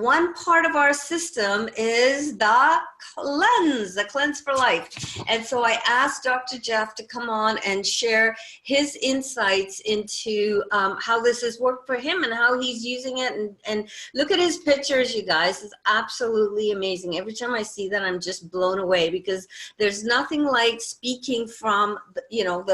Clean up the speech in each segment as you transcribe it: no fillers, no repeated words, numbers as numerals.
one part of our system is the cleanse for life. And so I asked Dr. Jeff to come on and share his insights into how this has worked for him and how he's using it. And look at his pictures, you guys. It's absolutely amazing. Every time I see that, I'm just blown away, because there's nothing like speaking from, you know,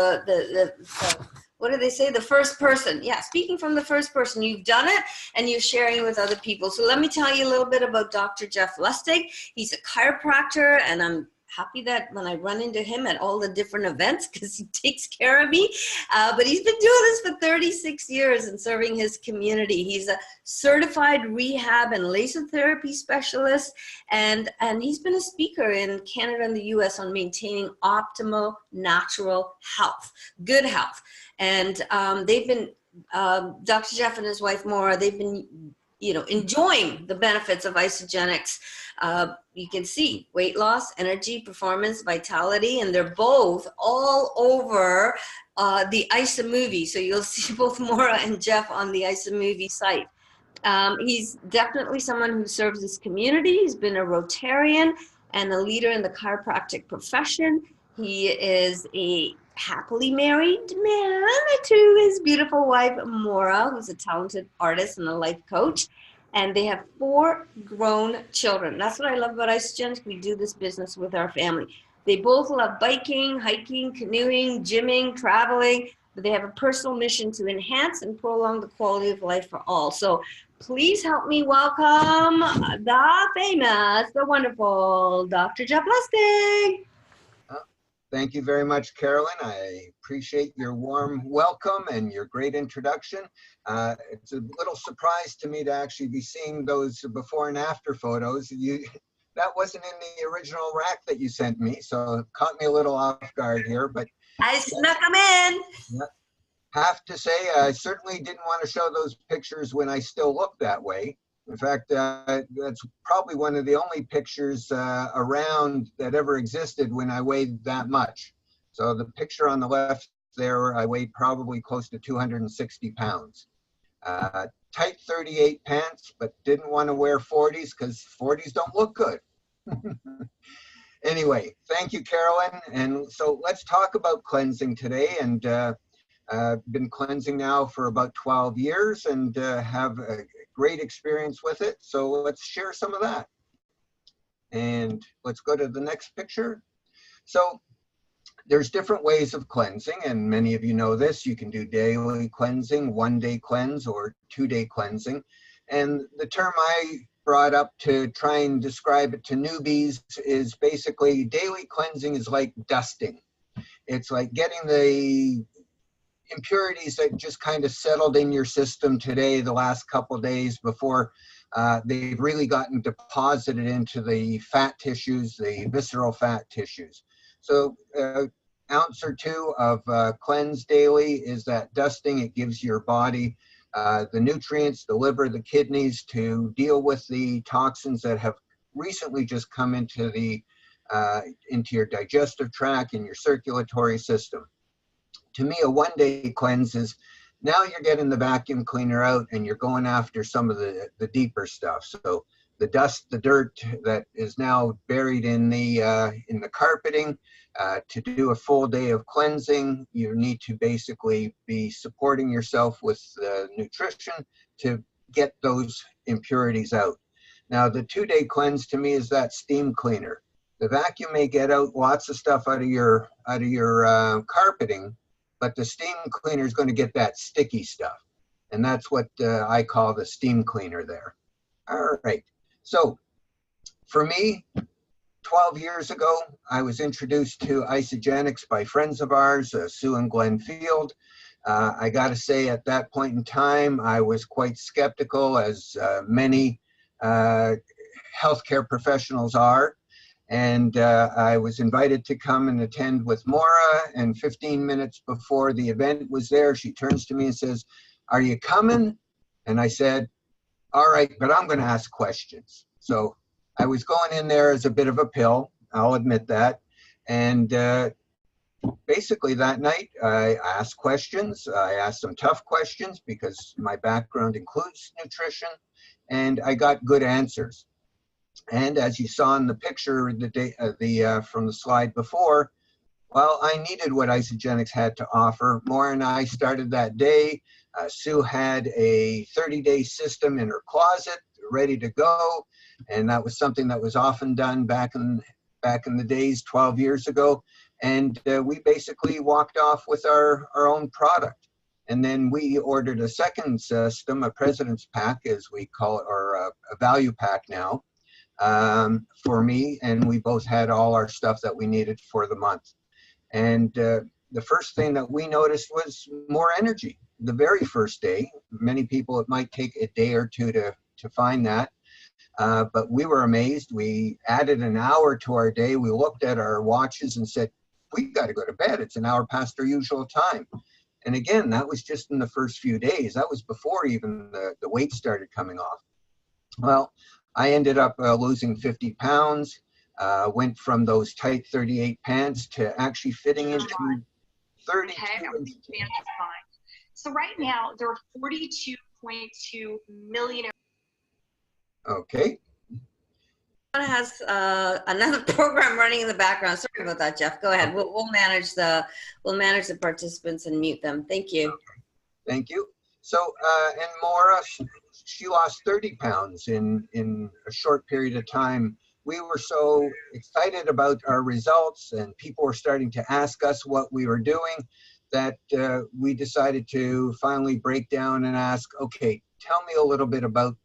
what do they say? The first person. Yeah, speaking from the first person. You've done it and you're sharing it with other people. So let me tell you a little bit about Dr. Jeff Lustig. He's a chiropractor, and I'm happy that when I run into him at all the different events, because he takes care of me. But he's been doing this for 36 years and serving his community. He's a certified rehab and laser therapy specialist, and he's been a speaker in Canada and the US on maintaining optimal natural health, good health. And they've been, Dr. Jeff and his wife Maura, they've been, you know, enjoying the benefits of Isagenix. You can see weight loss, energy, performance, vitality, and they're both all over the Isa movie. So you'll see both Maura and Jeff on the Isa movie site. He's definitely someone who serves his community. He's been a Rotarian and a leader in the chiropractic profession. He is a happily married man to his beautiful wife, Maura, who's a talented artist and a life coach. And they have 4 grown children. That's what I love about Isagenix. We do this business with our family. They both love biking, hiking, canoeing, gymming, traveling, but they have a personal mission to enhance and prolong the quality of life for all. So please help me welcome the famous, the wonderful Dr. Jeff Lustig. Thank you very much, Carolyn. I appreciate your warm welcome and your great introduction. It's a little surprise to me to actually be seeing those before and after photos. That wasn't in the original rack that you sent me, so it caught me a little off guard here. But I snuck them in. Yeah, have to say, I certainly didn't want to show those pictures when I still look that way. In fact, that's probably one of the only pictures around that ever existed when I weighed that much. So the picture on the left there, I weighed probably close to 260 pounds. Tight 38 pants, but didn't want to wear 40s because 40s don't look good. Anyway, thank you, Carolyn. And so let's talk about cleansing today. And I've been cleansing now for about 12 years and have a great experience with it. So let's share some of that. And let's go to the next picture. So there's different ways of cleansing, and many of you know this. You can do daily cleansing, 1-day cleanse, or 2-day cleansing. And the term I brought up to try and describe it to newbies is basically daily cleansing is like dusting. It's like getting the impurities that just kind of settled in your system today, the last couple of days before they've really gotten deposited into the fat tissues, the visceral fat tissues. So ounce or 2 of cleanse daily is that dusting. It gives your body the nutrients, the liver, the kidneys to deal with the toxins that have recently just come into your digestive tract and your circulatory system. To me, a 1-day cleanse is now you're getting the vacuum cleaner out and you're going after some of the deeper stuff. So the dust, the dirt that is now buried in the carpeting. To do a full day of cleansing, you need to basically be supporting yourself with nutrition to get those impurities out. Now, the 2-day cleanse to me is that steam cleaner. The vacuum may get out lots of stuff out of your carpeting, but the steam cleaner is going to get that sticky stuff. And that's what I call the steam cleaner there. All right. So for me, 12 years ago, I was introduced to Isagenix by friends of ours, Sue and Glenn Field. I got to say, at that point in time, I was quite skeptical, as many healthcare professionals are. And I was invited to come and attend with Maura, and 15 minutes before the event was there, she turns to me and says, "Are you coming?" And I said, "All right, but I'm going to ask questions." So I was going in there as a bit of a pill, I'll admit that. And basically that night, I asked questions. I asked some tough questions because my background includes nutrition. and I got good answers. And as you saw in the picture from the slide before, well, I needed what Isagenix had to offer. Maura and I started that day. Sue had a 30-day system in her closet ready to go, and that was something that was often done back in the days 12 years ago. And we basically walked off with our own product. And then we ordered a second system, a President's Pack, as we call it, or a value pack now, for me. And we both had all our stuff that we needed for the month. And the first thing that we noticed was more energy. The very first day, many people, it might take a day or two to find that. But we were amazed. We added an hour to our day. We looked at our watches and said, we got to go to bed. It's an hour past our usual time. And again, that was just in the first few days. That was before even the weight started coming off. Well, I ended up losing 50 pounds, went from those tight 38 pants to actually fitting into 32. Okay, everything's fine. So right now, there are 42.2 million. Okay. Has another program running in the background. Sorry about that, Jeff. Go ahead. We'll manage the participants and mute them. Thank you. Okay. Thank you. So and Maura, she lost 30 pounds in a short period of time. We were so excited about our results, and people were starting to ask us what we were doing, that we decided to finally break down and ask, okay, tell me a little bit about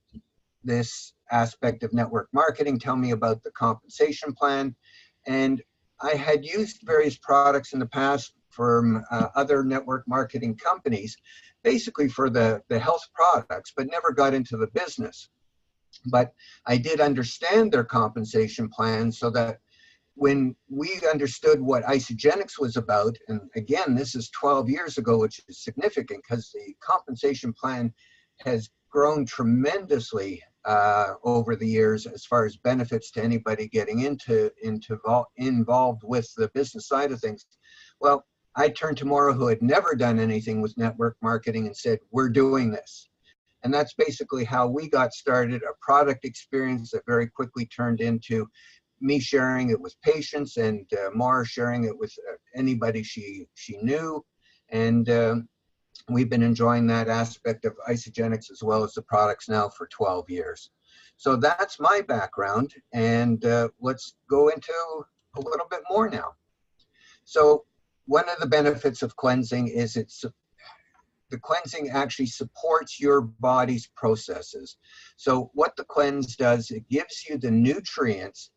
this aspect of network marketing. Tell me about the compensation plan. And I had used various products in the past from other network marketing companies, basically for the health products, but never got into the business. But I did understand their compensation plan, so that when we understood what Isagenix was about, and again, this is 12 years ago, which is significant because the compensation plan has grown tremendously over the years as far as benefits to anybody getting involved with the business side of things. Well, I turned to Maura, who had never done anything with network marketing, and said, we're doing this. And that's basically how we got started, a product experience that very quickly turned into me sharing it with patients, and Maura sharing it with anybody she knew. And we've been enjoying that aspect of Isagenix as well as the products now for 12 years. So that's my background, and let's go into a little bit more now. So one of the benefits of cleansing is the cleansing actually supports your body's processes. So what the cleanse does, it gives you the nutrients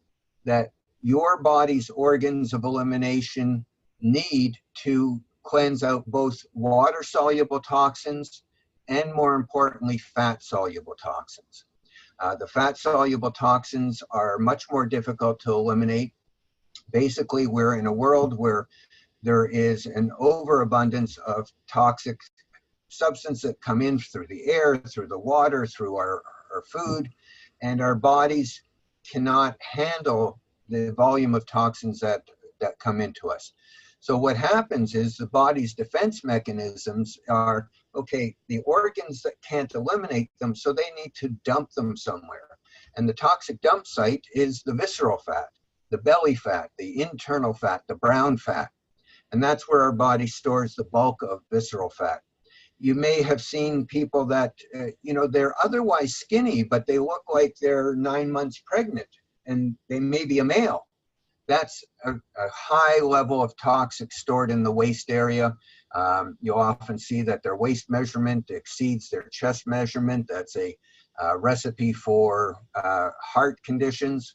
that your body's organs of elimination need to cleanse out both water-soluble toxins and, more importantly, fat-soluble toxins. The fat-soluble toxins are much more difficult to eliminate. Basically, we're in a world where there is an overabundance of toxic substances that come in through the air, through the water, through our food, and our bodies cannot handle the volume of toxins that come into us. So what happens is the body's defense mechanisms are, okay, the organs that can't eliminate them, so they need to dump them somewhere. And the toxic dump site is the visceral fat, the belly fat, the internal fat, the brown fat. And that's where our body stores the bulk of visceral fat. You may have seen people that, they're otherwise skinny, but they look like they're 9 months pregnant, and they may be a male. That's a high level of toxic stored in the waist area. You'll often see that their waist measurement exceeds their chest measurement. That's a recipe for heart conditions.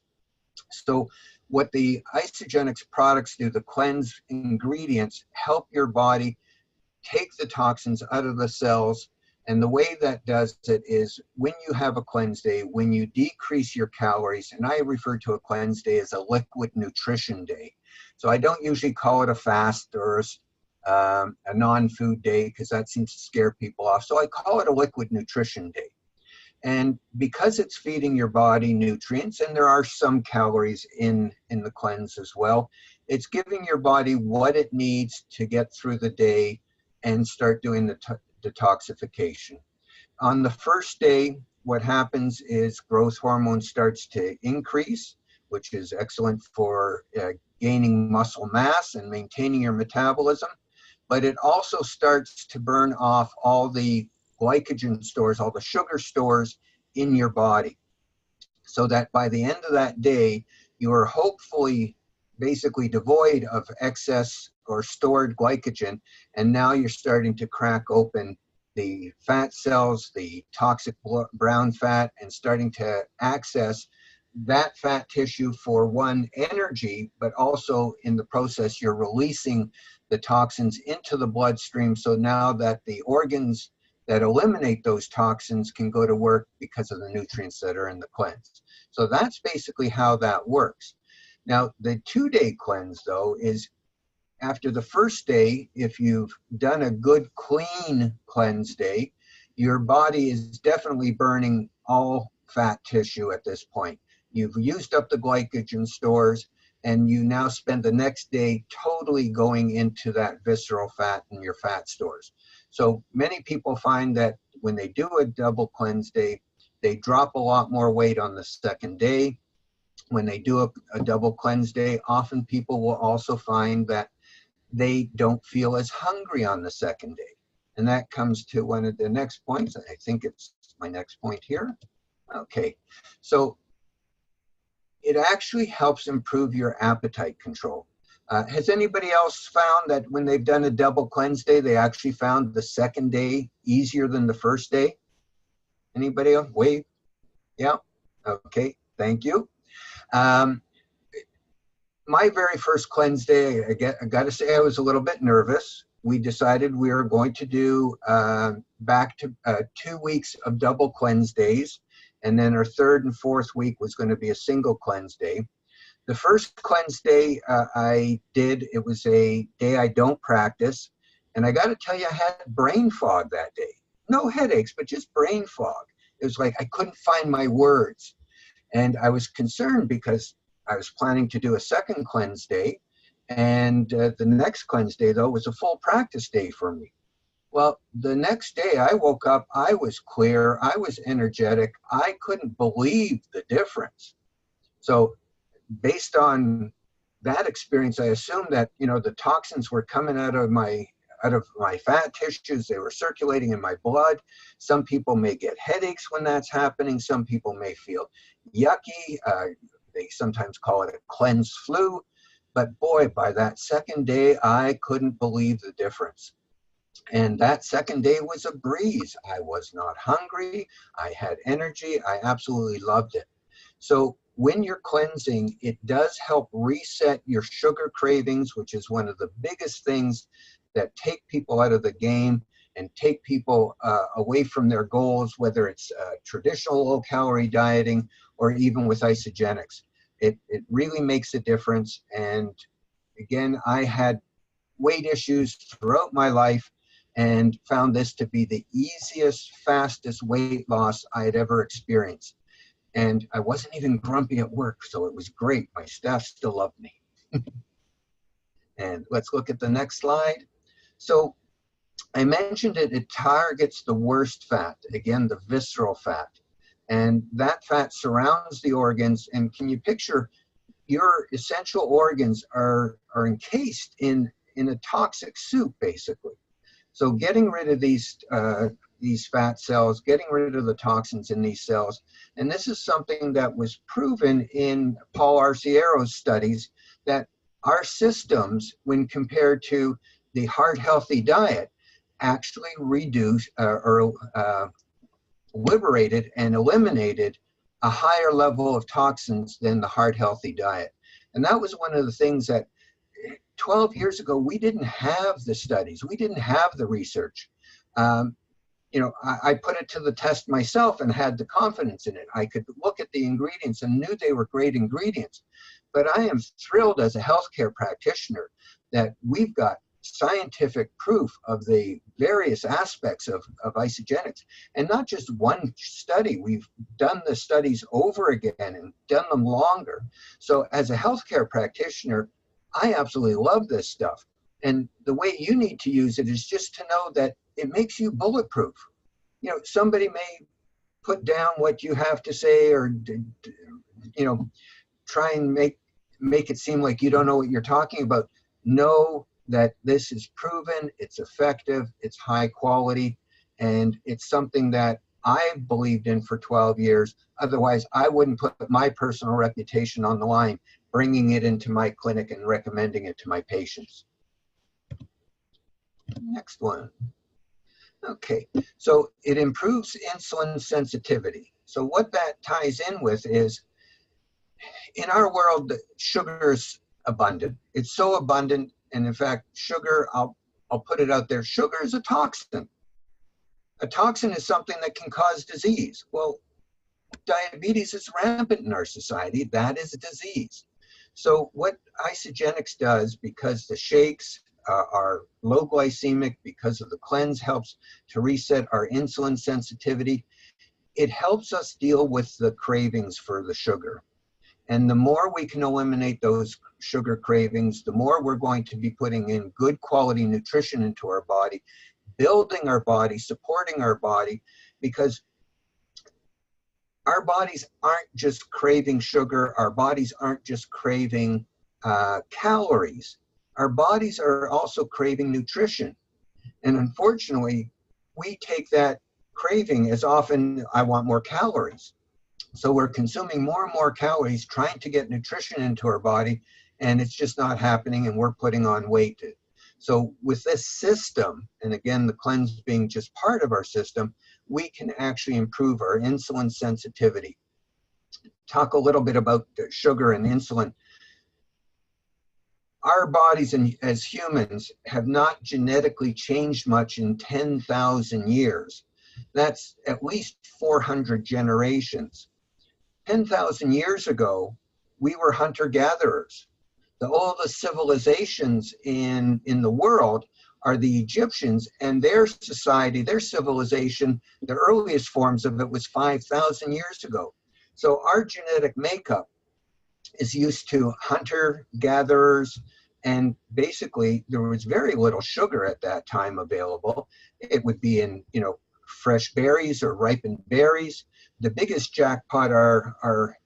So what the Isagenix products do, the cleanse ingredients, help your body take the toxins out of the cells. And the way that does it is when you have a cleanse day, when you decrease your calories, and I refer to a cleanse day as a liquid nutrition day. So I don't usually call it a fast or a non-food day, because that seems to scare people off. So I call it a liquid nutrition day. And because it's feeding your body nutrients, and there are some calories in the cleanse as well, it's giving your body what it needs to get through the day and start doing the detoxification. On the first day, what happens is growth hormone starts to increase, which is excellent for gaining muscle mass and maintaining your metabolism. But it also starts to burn off all the glycogen stores, all the sugar stores in your body, so that by the end of that day, you are hopefully basically devoid of excess or stored glycogen. And now you're starting to crack open the fat cells, the toxic brown fat, and starting to access that fat tissue for one, energy, but also in the process, you're releasing the toxins into the bloodstream. So now that the organs that eliminate those toxins can go to work because of the nutrients that are in the cleanse. So that's basically how that works. Now, the 2-day cleanse, though, is after the first day, if you've done a good clean cleanse day, your body is definitely burning all fat tissue at this point. You've used up the glycogen stores, and you now spend the next day totally going into that visceral fat in your fat stores. So many people find that when they do a double cleanse day, they drop a lot more weight on the second day. When they do a double cleanse day, often people will also find that they don't feel as hungry on the second day. And that comes to one of the next points. I think it's my next point here. Okay, so it actually helps improve your appetite control. Has anybody else found that when they've done a double cleanse day, they actually found the second day easier than the first day? Anybody else? Wait. Yeah. Okay. Thank you. My very first cleanse day, I got to say I was a little bit nervous. We decided we were going to do back to 2 weeks of double cleanse days. And then our third and fourth week was going to be a single cleanse day. The first cleanse day I did, it was a day I don't practice. And I got to tell you, I had brain fog that day. No headaches, but just brain fog. It was like I couldn't find my words. And I was concerned because I was planning to do a second cleanse day. And the next cleanse day, though, was a full practice day for me. Well, the next day I woke up, I was clear, I was energetic, I couldn't believe the difference. So based on that experience, I assumed that, the toxins were coming out of my fat tissues, they were circulating in my blood. Some people may get headaches when that's happening, some people may feel yucky, they sometimes call it a cleanse flu. But boy, by that second day, I couldn't believe the difference. And that second day was a breeze. I was not hungry. I had energy. I absolutely loved it. So when you're cleansing, it does help reset your sugar cravings, which is one of the biggest things that take people out of the game and take people away from their goals, whether it's traditional low-calorie dieting or even with Isagenix. It really makes a difference. And again, I had weight issues throughout my life and found this to be the easiest, fastest weight loss I had ever experienced. And I wasn't even grumpy at work, so it was great. My staff still loved me. And let's look at the next slide. So I mentioned it targets the worst fat, again, the visceral fat. And that fat surrounds the organs. And can you picture your essential organs are encased in a toxic soup, basically. So getting rid of these fat cells, getting rid of the toxins in these cells, and this is something that was proven in Paul Arciero's studies, that our systems, when compared to the heart-healthy diet, actually reduced or liberated and eliminated a higher level of toxins than the heart-healthy diet. And that was one of the things that 12 years ago, we didn't have the studies. We didn't have the research. I put it to the test myself and had the confidence in it. I could look at the ingredients and knew they were great ingredients. But I am thrilled as a healthcare practitioner that we've got scientific proof of the various aspects of Isagenix. And not just one study. We've done the studies over again and done them longer. So as a healthcare practitioner, I absolutely love this stuff. And the way you need to use it is just to know that it makes you bulletproof. Somebody may put down what you have to say, or you know, try and make it seem like you don't know what you're talking about. Know that this is proven, it's effective, it's high quality, and it's something that I've believed in for 12 years. Otherwise, I wouldn't put my personal reputation on the line, bringing it into my clinic and recommending it to my patients. Next one. Okay, so it improves insulin sensitivity. So what that ties in with is, in our world, sugar is abundant. It's so abundant, and in fact, sugar, I'll put it out there, sugar is a toxin. A toxin is something that can cause disease. Well, diabetes is rampant in our society. That is a disease. So what Isagenix does, because the shakes are low glycemic, because of the cleanse helps to reset our insulin sensitivity, it helps us deal with the cravings for the sugar. And the more we can eliminate those sugar cravings, the more we're going to be putting in good quality nutrition into our body, building our body, supporting our body, because our bodies aren't just craving sugar. Our bodies aren't just craving calories. Our bodies are also craving nutrition. And unfortunately, we take that craving as often, I want more calories. So we're consuming more and more calories, trying to get nutrition into our body, and it's just not happening, and we're putting on weight. So with this system, and again, the cleanse being just part of our system, we can actually improve our insulin sensitivity. Talk a little bit about sugar and insulin. Our bodies as humans have not genetically changed much in 10,000 years. That's at least 400 generations. 10,000 years ago, we were hunter-gatherers. The oldest civilizations in the world are the Egyptians, and their society, their civilization, the earliest forms of it was 5,000 years ago. So our genetic makeup is used to hunter-gatherers, and basically there was very little sugar at that time available. It would be in, you know, fresh berries or ripened berries. The biggest jackpot our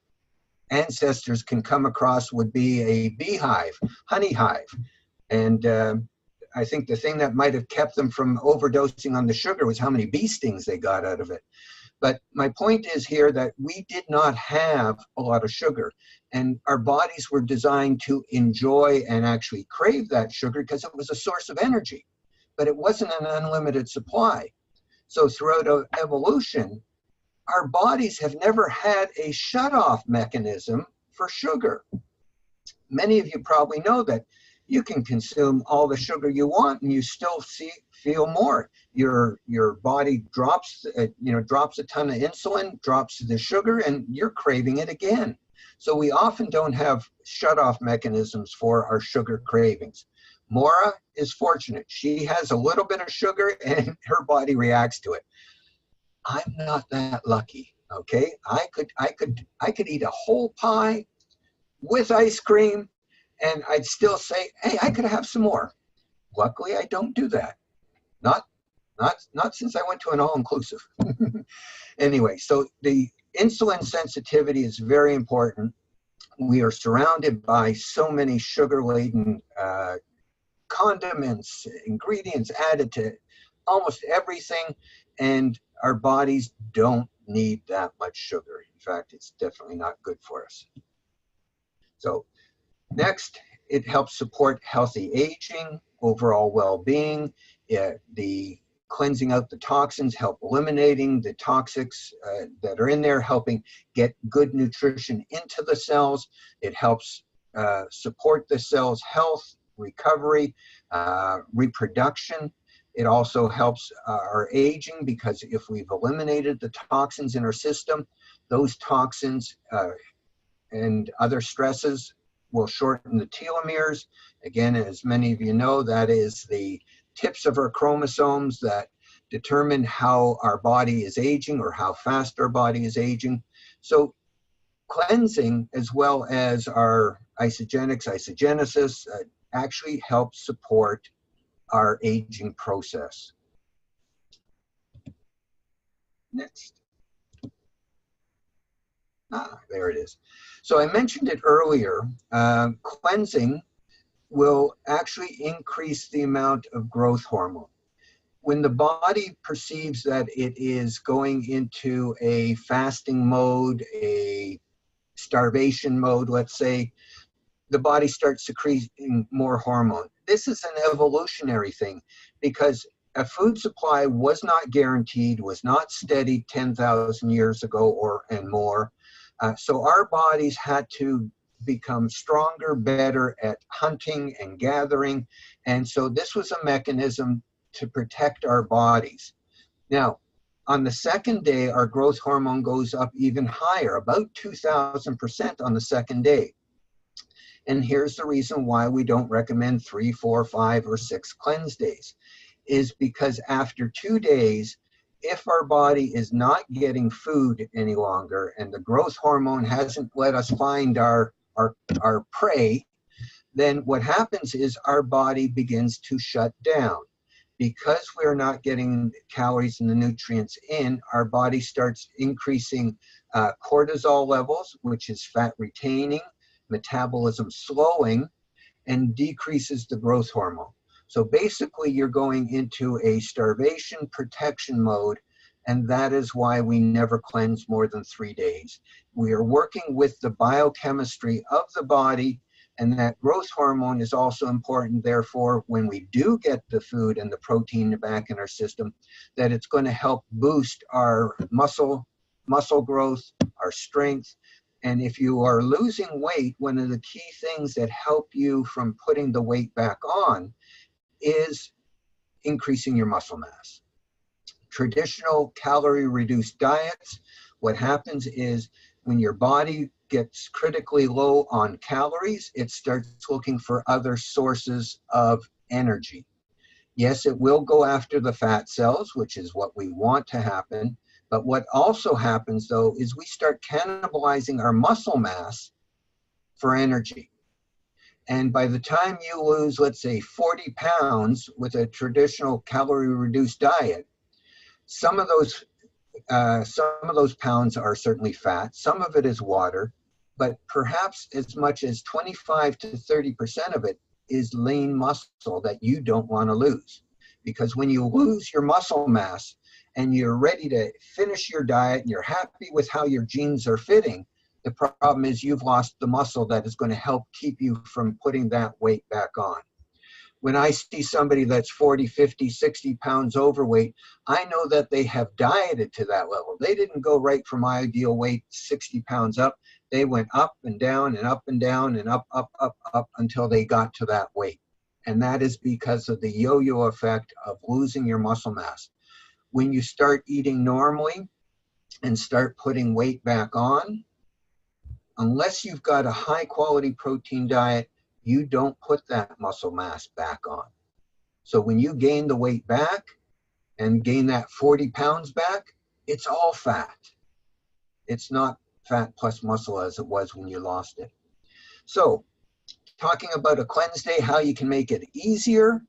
ancestors can come across would be a beehive, honey hive. And I think the thing that might have kept them from overdosing on the sugar was how many bee stings they got out of it. But my point is here that we did not have a lot of sugar, and our bodies were designed to enjoy and actually crave that sugar because it was a source of energy, but it wasn't an unlimited supply. So throughout evolution, our bodies have never had a shut-off mechanism for sugar. Many of you probably know that you can consume all the sugar you want and you still feel more. Your body drops a ton of insulin, drops the sugar, and you're craving it again. So we often don't have shut-off mechanisms for our sugar cravings. Maura is fortunate. She has a little bit of sugar and her body reacts to it. I'm not that lucky, okay? I could eat a whole pie with ice cream and I'd still say, hey, I could have some more. Luckily, I don't do that. Not since I went to an all-inclusive. Anyway, so the insulin sensitivity is very important. We are surrounded by so many sugar-laden condiments, ingredients added to almost everything, and our bodies don't need that much sugar. In fact, it's definitely not good for us. So next, it helps support healthy aging, overall well-being. The cleansing out the toxins, help eliminating the toxics that are in there, helping get good nutrition into the cells. It helps support the cell's health, recovery, reproduction. It also helps our aging, because if we've eliminated the toxins in our system, those toxins and other stresses will shorten the telomeres. Again, as many of you know, that is the tips of our chromosomes that determine how our body is aging or how fast our body is aging. So cleansing, as well as our Isagenix, Isagenesis, actually helps support our aging process. Next. There it is. So I mentioned it earlier. Cleansing will actually increase the amount of growth hormone. When the body perceives that it is going into a fasting mode, a starvation mode, let's say, the body starts secreting more hormone. This is an evolutionary thing because a food supply was not guaranteed, was not steady 10,000 years ago and more. So our bodies had to become stronger, better at hunting and gathering. And so this was a mechanism to protect our bodies. Now, on the second day, our growth hormone goes up even higher, about 2,000% on the second day. And here's the reason why we don't recommend 3, 4, 5, or 6 cleanse days, is because after 2 days, if our body is not getting food any longer and the growth hormone hasn't let us find our prey, then what happens is our body begins to shut down. Because we're not getting calories and the nutrients in, our body starts increasing cortisol levels, which is fat retaining, metabolism slowing, and decreases the growth hormone. So basically you're going into a starvation protection mode, and that is why we never cleanse more than 3 days. We are working with the biochemistry of the body, and that growth hormone is also important. Therefore, when we do get the food and the protein back in our system, that it's going to help boost our muscle growth, our strength. And if you are losing weight, one of the key things that help you from putting the weight back on is increasing your muscle mass. Traditional calorie-reduced diets, what happens is when your body gets critically low on calories, it starts looking for other sources of energy. Yes, it will go after the fat cells, which is what we want to happen. But what also happens, though, is we start cannibalizing our muscle mass for energy. And by the time you lose, let's say, 40 pounds with a traditional calorie-reduced diet, some of those pounds are certainly fat. Some of it is water, but perhaps as much as 25 to 30% of it is lean muscle that you don't want to lose. Because when you lose your muscle mass and you're ready to finish your diet and you're happy with how your genes are fitting, the problem is you've lost the muscle that is going to help keep you from putting that weight back on. When I see somebody that's 40, 50, 60 pounds overweight, I know that they have dieted to that level. They didn't go right from ideal weight 60 pounds up. They went up and down and up and down and up until they got to that weight. And that is because of the yo-yo effect of losing your muscle mass. When you start eating normally and start putting weight back on, unless you've got a high quality protein diet, you don't put that muscle mass back on. So when you gain the weight back and gain that 40 pounds back, it's all fat. It's not fat plus muscle as it was when you lost it. So talking about a cleanse day, how you can make it easier.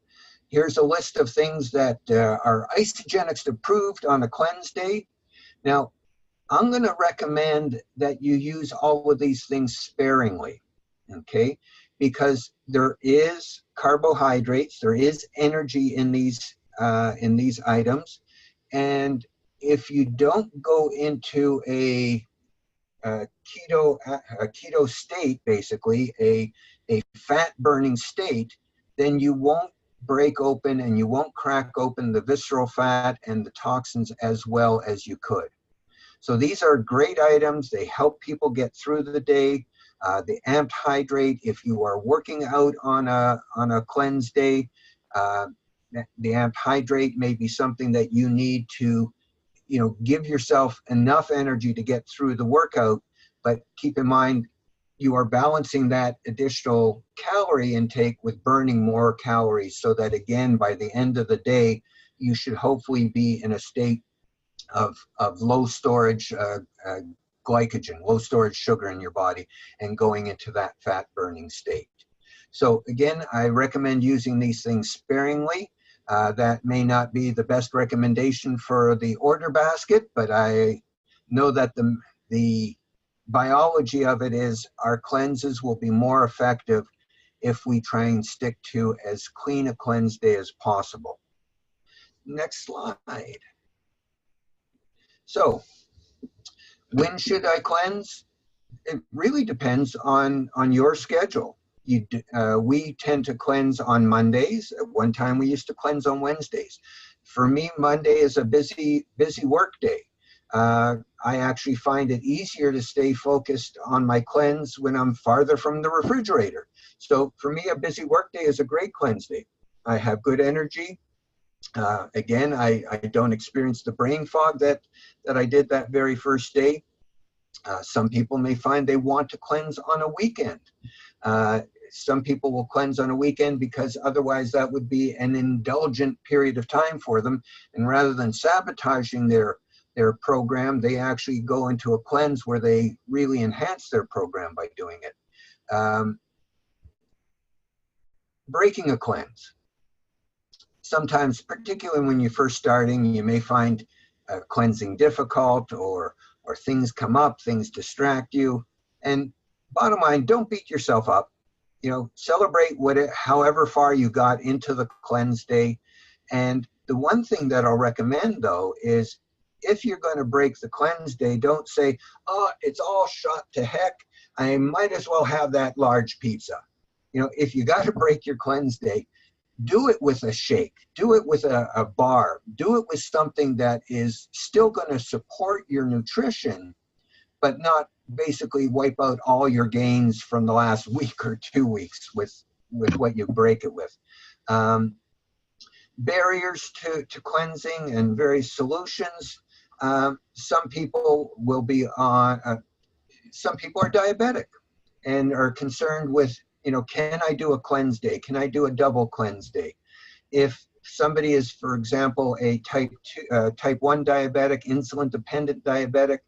Here's a list of things that are Isagenix approved on a cleanse day. Now, I'm going to recommend that you use all of these things sparingly, okay? Because there is carbohydrates, there is energy in these items, and if you don't go into a keto state, basically a fat burning state, then you won't break open and you won't crack open the visceral fat and the toxins as well as you could. So these are great items. They help people get through the day. The amped hydrate, if you are working out on a cleanse day, the amped hydrate may be something that you need to, give yourself enough energy to get through the workout. But keep in mind, you are balancing that additional calorie intake with burning more calories, so that again, by the end of the day, you should hopefully be in a state of low storage glycogen, low storage sugar in your body, and going into that fat burning state. So again, I recommend using these things sparingly. That may not be the best recommendation for the order basket, but I know that the biology of it is our cleanses will be more effective if we try and stick to as clean a cleanse day as possible. Next slide. So, when should I cleanse? It really depends on your schedule. We tend to cleanse on Mondays. At one time, we used to cleanse on Wednesdays. For me, Monday is a busy work day. I actually find it easier to stay focused on my cleanse when I'm farther from the refrigerator. So for me, a busy work day is a great cleanse day. I have good energy. Again, I don't experience the brain fog that I did that very first day. Some people may find they want to cleanse on a weekend. Some people will cleanse on a weekend because otherwise that would be an indulgent period of time for them. And rather than sabotaging their program, they actually go into a cleanse where they really enhance their program by doing it. Breaking a cleanse. Sometimes, particularly when you're first starting, you may find cleansing difficult, or things come up, things distract you. And bottom line, don't beat yourself up. You know, celebrate however far you got into the cleanse day. And the one thing that I'll recommend, though, is if you're going to break the cleanse day, don't say, oh, it's all shot to heck, I might as well have that large pizza. You know, if you got to break your cleanse day, do it with a shake, do it with a bar, do it with something that is still going to support your nutrition, but not basically wipe out all your gains from the last week or 2 weeks with what you break it with. Barriers to cleansing and various solutions. Some people will be on, some people are diabetic and are concerned with, you know, can I do a cleanse day? Can I do a double cleanse day? If somebody is, for example, a type 1 diabetic, insulin dependent diabetic,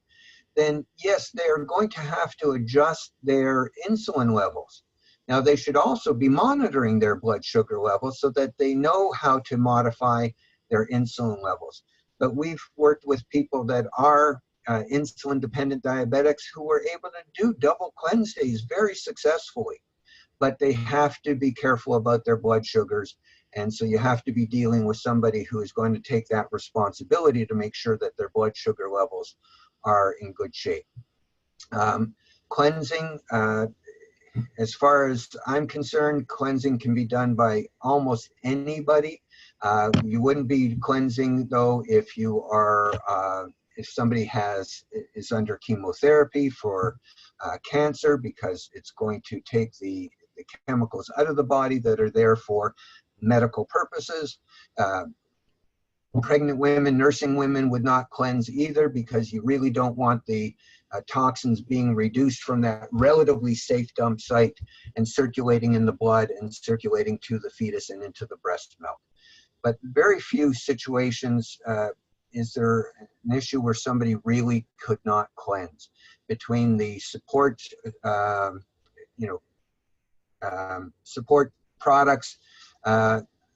then yes, they are going to have to adjust their insulin levels. Now, they should also be monitoring their blood sugar levels so that they know how to modify their insulin levels. But we've worked with people that are insulin-dependent diabetics who were able to do double cleanse days very successfully. But they have to be careful about their blood sugars. And so you have to be dealing with somebody who is going to take that responsibility to make sure that their blood sugar levels are in good shape. Cleansing, as far as I'm concerned, cleansing can be done by almost anybody. You wouldn't be cleansing, though, if you are, if somebody is under chemotherapy for cancer, because it's going to take the chemicals out of the body that are there for medical purposes. Pregnant women, nursing women would not cleanse either, because you really don't want the toxins being reduced from that relatively safe dump site and circulating in the blood and circulating to the fetus and into the breast milk. But very few situations is there an issue where somebody really could not cleanse. Between the support, support products,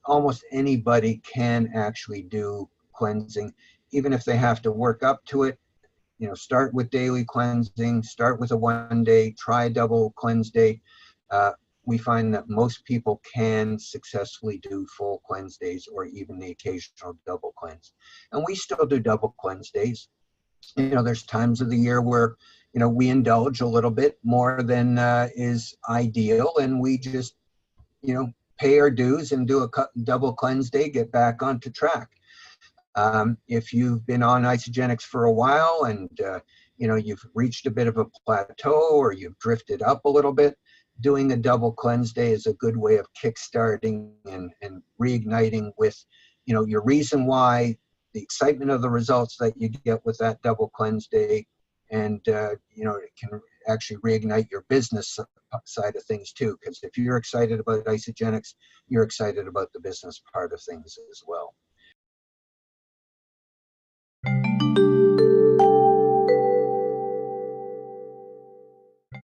almost anybody can actually do cleansing, even if they have to work up to it. You know, start with daily cleansing, start with a 1 day, try a double cleanse day. We find that most people can successfully do full cleanse days or even the occasional double cleanse. And we still do double cleanse days. You know, there's times of the year where, you know, we indulge a little bit more than is ideal, and we just, you know, pay our dues and do a double cleanse day, get back onto track. If you've been on Isagenix for a while and, you know, you've reached a bit of a plateau or you've drifted up a little bit, doing a double cleanse day is a good way of kickstarting and reigniting with, you know, your reason why, the excitement of the results that you get with that double cleanse day. And, you know, it can actually reignite your business side of things too, because if you're excited about Isagenix, you're excited about the business part of things as well.